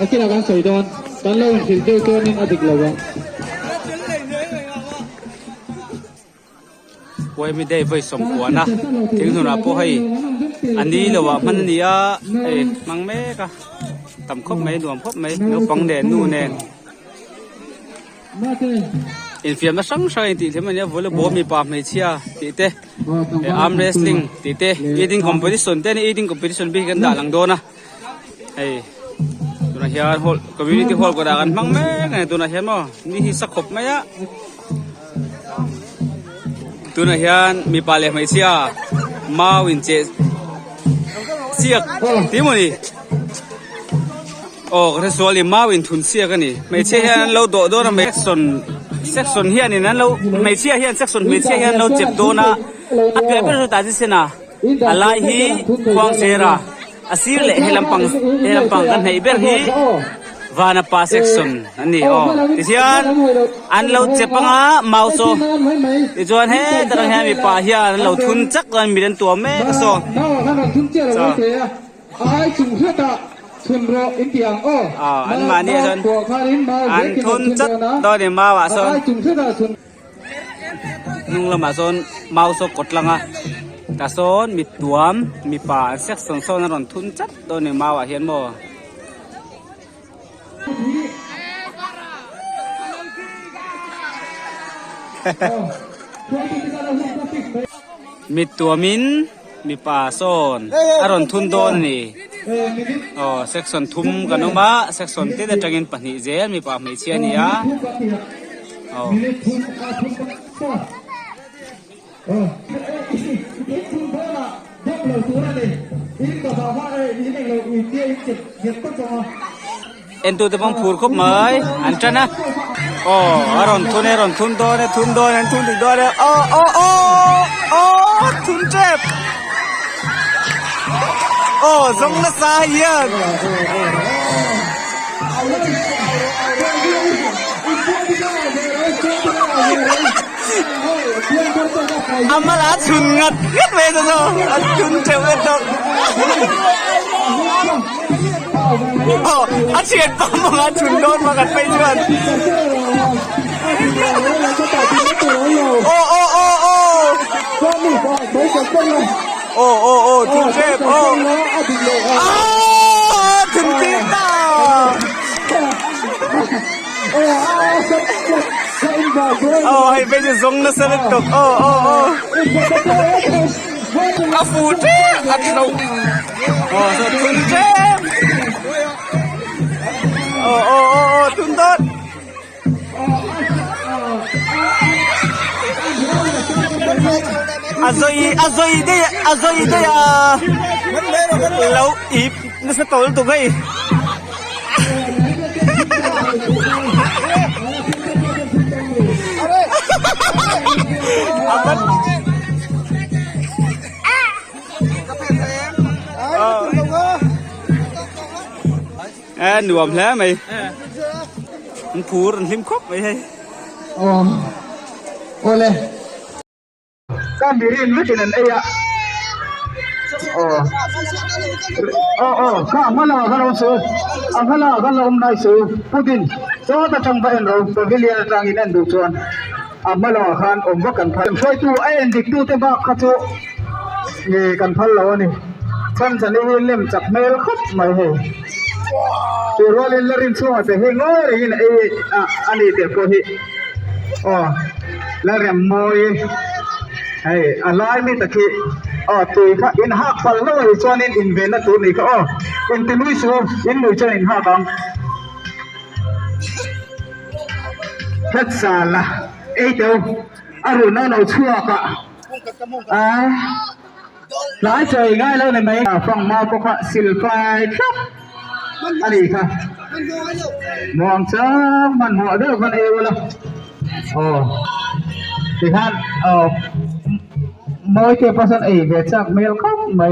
akila kan soidon kan lo hilde ko nin adik lawa poi mi dei voi som ko na ting nu na po hai ani lawa man nia mang me ka tam khop mai nuam khop mai no pang de nu nen in fiam na sang sai ti thema ne volleyball mi pa mai chia ti te arm wrestling ti te eating competition te ni eating competition bi kan da lang do na ai tuna hian hall community hall ko da kan mang me ngai tuna hian mo ni hi sakhop mai ya tuna hian mi pa le mai chia mawin che siak ti mo ni ka suali mawin thun sia ka ni mai che hian lo do na mai section hian ni nan lo mai chia hian section mai chia hian lo chep do na ape ape ta ji sena alai hi khwang sera asir le helampang kan nei ber hi vana pa section ani tisian an lo chepanga mauso ti chuan he tarang he mi pa hian lo thun chak kan mi den tua me ka so ai chung heta thun ro indiang an ma ni son an thun chat do ni ma wa son nung la ma son mauso kotlanga ta son mi tuam mi pa section son ron thun chat do ni ma wa hian mo mi tuamin mi pa son aron thun don ni section thum kanoma section te da tangin pani zel mi pa mai chia ni ya en tu te bang phur khop mai an chana aron thun do ne thun do ne thun di do ne thun chep zong na sa hian amala chun ngat ngat ve so chun cheu ve to a chiet pa ma chun don ma kan pai chuan thun chep thun pita hay bây giờ giống nó sẽ liên tục phụ thế ăn đâu rồi thun chep thun tốt azoi đây lâu ip nó sẽ tối tụi gây nuông thế mày anh phù anh hiếm khóc mày hay ole kan dirin với chuyện này ạ ka mala galau su amala galau nai su putin so ta chang ba en ro pavilion tang in an du chuan amala khan omwa kan phal foi tu ai en dik tu te ba kha chu ni kan phal lo ni chan chan ni lem chak mel khop mai he tu rolin larin chu te he ngoi in ani te ko hi la rem moi hey alai mi taki tui kha in hak pal no hi chuan in ve na tu ni kha in ti lui su in lui chuan in ha bang het sala ei teu aru na no chua ka lai trời ngay lâu này mấy phòng mau có khoa sil phai khắp anh đi kha mong chớm mình mua được con yêu luôn thì han mỗi cái person ấy về chắc mail không mày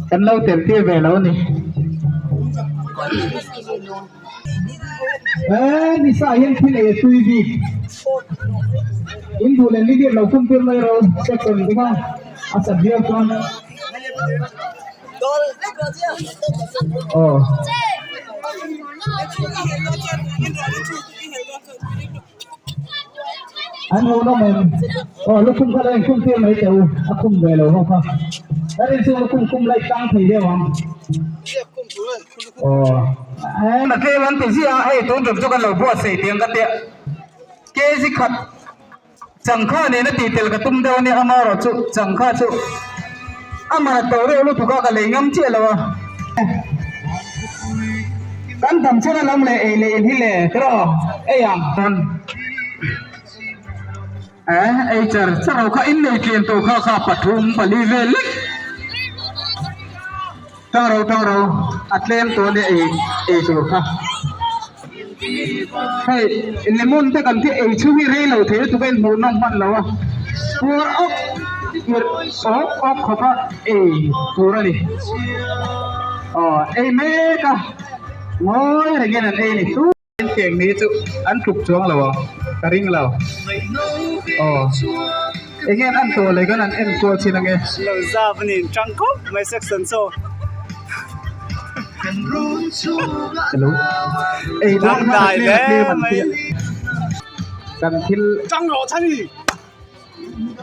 cần lâu tiền tiêu về lâu này đi sai hiện khi này tùy vì in bulan ini dia lakukan permainan sektor dengan asal dia kan โอ้อันนู้นน้องมันโอ้ลูกคุ้มก็เลยคุ้มเตี้ยเลยเจ้าคุ้มเลยเหรอพ่อแล้วนี่ซื้อคุ้มเลยตั้งทีเดียวโอ้นักเรียนวันที่สี่ไอ้ตัวเด็กจุกันเราบวชใส่เตียงกันเตี้ยเกสิขัดจังข้าเนี่ยนะตีเตลกตุ้มเดียวเนี่ยอามาเราจุจังข้าจุอามาตัวเรื่องลูกถูกกันเลยงั้มเชี่ยแล้วกันทำเช่นนั้นเลยเอเลยที่เลยก็ไอ้ยังคนไอ้เจ้าเราข้าอินเลยเขียนตัวข้าปัทุมปลีเวลทั้งเราอัดเล่มตัวเนี่ยไอ้ตัวข้าให้เลมอนแต่กันที่ไอ้ชื่อวิเรเราเทตุเป็นมูน้องมันแล้วปัวออกเขาก็ไอ้ตัวนี่อ๋อไอ้เมกะโอ้ยอะไรเงี้ยนั่นไอ้นี่ตู้เก่งนี้จุอันถูกจ้วงแล้วกระริ่งแล้วอ๋อไอ้เงี้ยอันตัวเลยก็นั่นเอ็นตัวชินังเงี้ยเราทราบนี่จังก็ไม่เซ็กซ์โซจะรู้ไอ้ร่างกายเนี่ยมันเปลี่ยนกันทิลจังหรอท่านนี่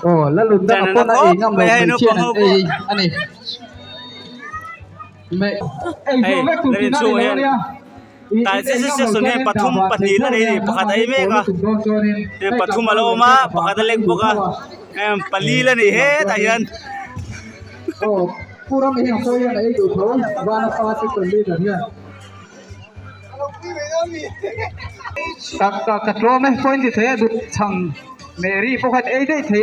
โอ้แล้วลุนได้กับคนไอ้ง่ำเลยเป็นเชี่ยนั่นไอ้อันนี้ไม่ไอ้ตัวแม่คุณที่นั่นเนี่ยแต่เสียส่วนนี้ปฐุมปนีแล้วนี่ปกติเมกะเนี่ยปฐุมมาแล้วมาปกติเล็กปกะปลีแล้วนี่เฮ้ตายันโอ้पूरा में हम कोई नहीं तो थो वाला पास कर ले धनिया तक का कटरो में पॉइंट थे छंग मेरी पकड़ ए दे थे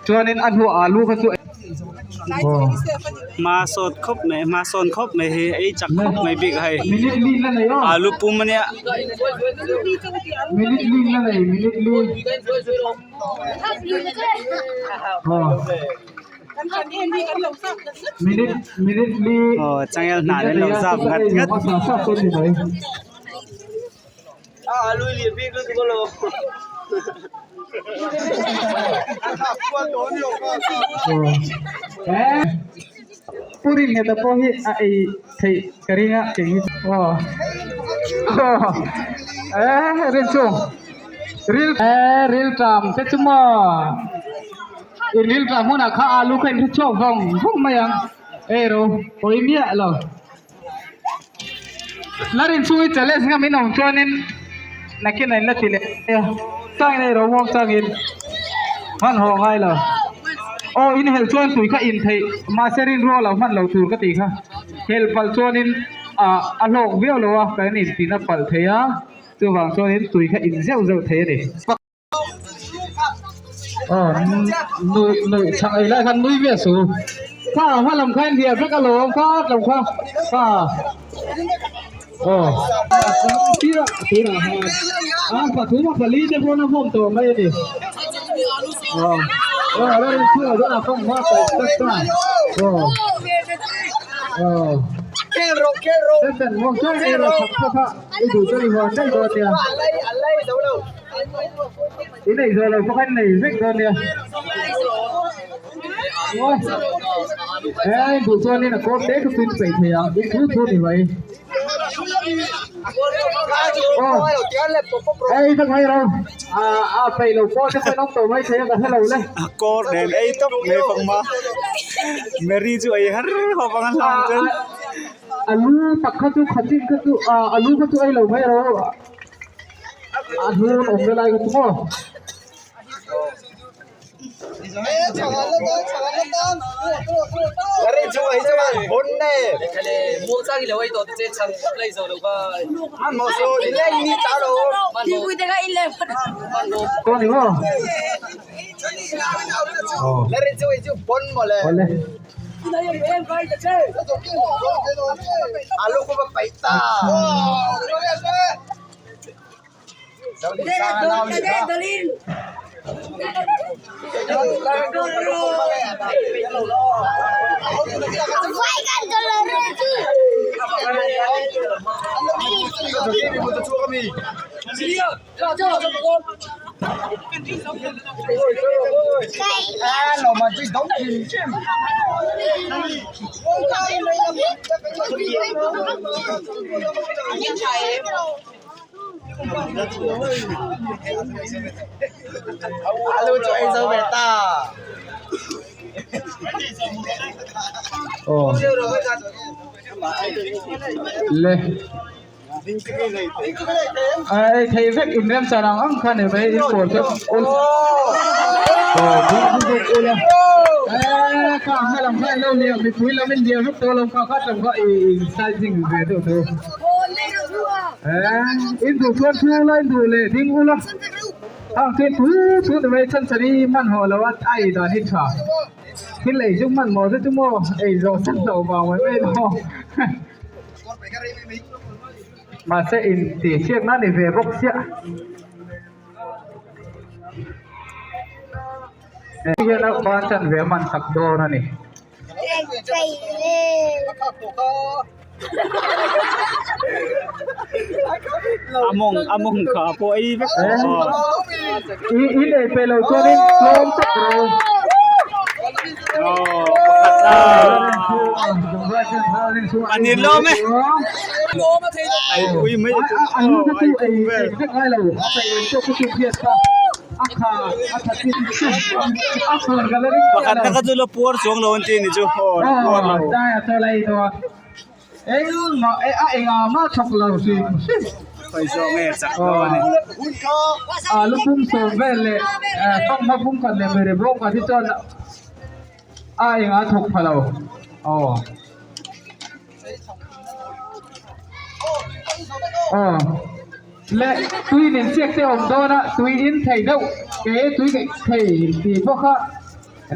चोनिन अनु आलू का तो มาโซนครบไหมมาโซนครบไหมเฮ้ไอ้จักครบไหมบิ๊กให้ลูกปุ่มมันเนี่ยมินิลีนั่นเลยมินิลีมินิลีโอ้จังยันหนาเลยเราทราบกันกันลุยเรียนบิ๊กแล้วก็โลपूरी ने तो पोही आई थी करेंगे कहीं रिल ट्राम से चुमा रिल ट्राम होना खा आलू खाइनที่ชอบฟงมายังरो कोई मिया लो लारिन सुई चले सिंगा मिन हम चोनिन नकिन नै लतिले चांग नै रो मong चांगिन han ho ngai loโอ้อินเฮลชวนตุยก็อินไทยมาเซรินรัวเรามันเราตูก็ตีค่ะเฮลปัลชวนินอโลกเบี้ยวเลยวะกันนี่ตีนับปัลเทียตัวบางชวนินตุยก็อินเจ้าเทียดิอ๋อนุยช่างไอ้ไรกันนุยเบี้ยสูถ้าว่าลำแข้งเดียวก็กระโหลกก็ลำข้าโอ้ตีละฮะปัทุมาปลีจะพูดน้ำผมตัวไม่ดิแล้วเชื่อว่าเราต้องมาไปสักหน่อยแค่โรแต่มองช่วยเราสักพักไอ้ดูตัวนี้ว่าได้ตัวเดียวอะไรเดี๋ยวเราที่ไหนเราพวกนั้นไหนสักตัวเดียวโอ้ยดูตัวนี้นะโคตรเด็กขึ้นไปเทียงนี่คือตัวนี้ไว้ไอ้ทั้งให้เราไปเราก็จะไปน้องตัวไม่ใช่กันให้เราเลยก็เด่นไอ้ต้องไม่ฟังมาเมรี่ช่วยฮันขอฟังกันหลังจนอาลูตักข้าวจุขัดจิ้งข้าวจุอาลูข้าวจุไอ้เราไม่เราอาลูอมอะไรกันทั่วअरे जो bonne kale mo sa gi lawai to che chang lai zo lo ba an mo so le ni ta lo ti bu de ga ile man lo ko ni mo le jo bon mo le alu ko ba paita dolinเรามาที่ต้องกินใช่ไหม Alo cho anh dâu về ta. Ồ Lê thầy vết in em sao nào ông khăn để về in của cho cả hai làm hai lâu nhiều bị quý là mình điều lúc tôi làm cao làm gọi sizing về được thôi in thủ thuận thu lên thủ lệทิ้งulahที่ทุกเวชันสรีมันหัวละวัดไอ้ตอนที่ฉากที่เลยจุ่มมันหมดจุ่มโม่ไอ้โรสันโตบางไว้ไม่พอมาเสียอินตีเชือกนั่นในเวบกเสียนี่นักบ้านจันเวมันสักโดนั่นนี่อมงขาโปไอ้เวกอีเลยไปเลยตัวนี้ลงสักโดอันนี้โลไหมไอ้อุ้ยไม่อันนี้ก็คือไอ้ไอ้เราไปตัวผู้เพียรค่ะอาคาที่อาคากันเลย Pakat na kadulo por song lawan tin ni Jo.ได้อะไรตัวเอ็งมาชกเราสิ ไปสองสักตัวนี่ ลูกพุ่งโซเวลเลยต้องมาพุ่งกันเลยไม่ได้บอกว่าที่จนชกพะเราและตุยเนี่ยเสียกเสียอมโดนะตุยอินไทยเด้อเก๋ตุยไทยตีพวกเขา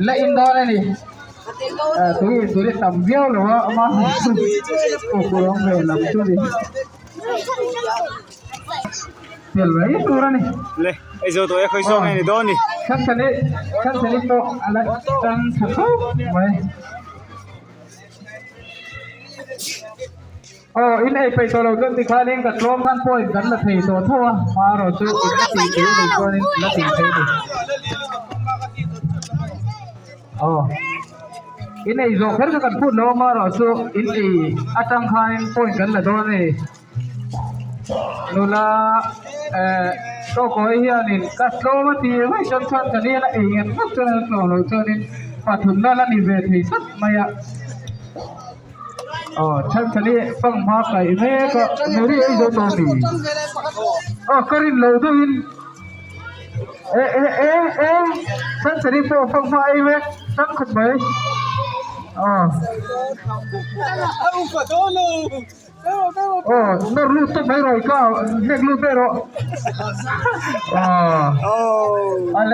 และอินโดนะนี่ตุยทำเบี้ยวหรือว่ามาโอ้โหร้องเพลงลำจุดิเดี๋ยวไว้ตัวนี่เลยไอ้โจตัวค่อยสองนี่โดนนี่ขั้นสนิทโตอะไรตั้งสักไว้อินไอไปตัวเราก็ติดข้าเลี้ยงกับล้อมกันป่วยกันละทีตัวทั่วมาเราจะอินตีตีหนึ่งตัวนี้ละตีตีดิอินไอโจเพิ่งจะกันพูดล้อมาเราจะอินไออาตังข้าเลี้ยงป่วยกันละตัวนี้นูละก็คอยเฮียนี่ก็โตมาทีไว้ชนกันนี่ละเองก็จะเราจะนี่ปัจจุบันละนิเวศที่สัตมายาฉันจะนี่ฟังมาไก่แม่ก็ไม่ได้ไอ้โจตัวนี้ก็รินเราด้วยอินฉันจะนี่ฟังมาไอ้แม่ตั้งขึ้นไปนรูตัวไม่รอยก็เล็กรูตัวรออะไร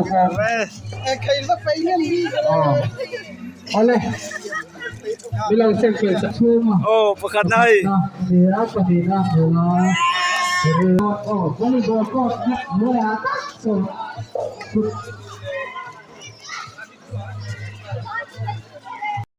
ฟองใครสักไปเนี่ยมีอะไรเวลาเซ็นเซอร์ชั่วโมงประคัดหน่อยเดี๋ยวก็ดีนะเดี๋ยวคนนี้บอกก็เมื่อไหร่ก็ส่ง